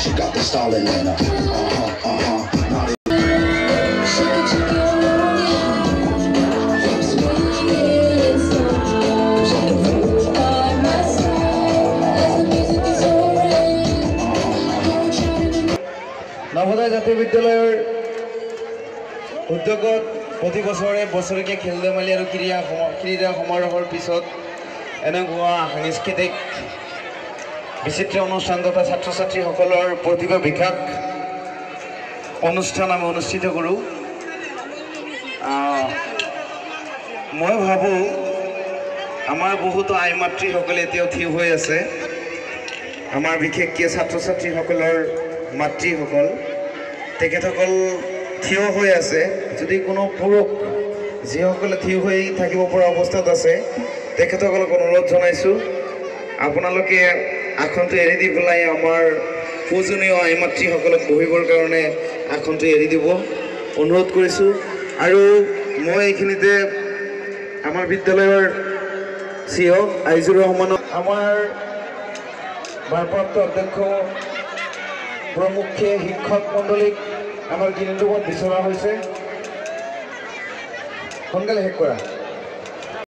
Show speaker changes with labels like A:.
A: She got the stalling in her.
B: Navodaya জাতীয় বিদ্যালয়ৰ উদ্যোগত প্ৰতি বছৰে বছৰেকীয়া খেল ধেমালি আৰু ক্ৰীড়া সমাৰোহৰ পিছত এনেকুৱা সাংস্কৃতিক বিচিত্ৰ অনুষ্ঠান তথা ছাত্ৰ ছাত্ৰীসকলৰ প্ৰতিভা বিকাশ অনুষ্ঠান আমি অনুষ্ঠিত কৰোঁ। মই ভাবোঁ আমাৰ বহুতো আই মাতৃসকলে এতিয়াও থিয় হৈ আছে। আমাৰ বিশেষকৈ ছাত্ৰ ছাত্ৰীসকলৰ মাতৃসকল তেখেতসকল থিয় হৈ আছে। যদি কোনো পুৰুষ যিসকলে থিয় হৈ থাকিব পৰা অৱস্থাত আছে তেখেতসকলক অনুৰোধ জনাইছোঁ, আপোনালোকে আসনটো এৰি দি পেলাই আমাৰ পূজনীয় আই মাতৃসকলক বহিবৰ কাৰণে আসনটো এৰি দিব অনুৰোধ কৰিছোঁ। আৰু মই এইখিনিতে আমাৰ বিদ্যালয়ৰ CEO আইজুৰ ৰহমানক, আমাৰ ভাৰপ্ৰাপ্ত অধ্যক্ষ প্ৰমুখ্যে শিক্ষক মণ্ডলীক আমাৰ গিনিটো বিচৰা হৈছে। সোনকালে শেষ কৰা।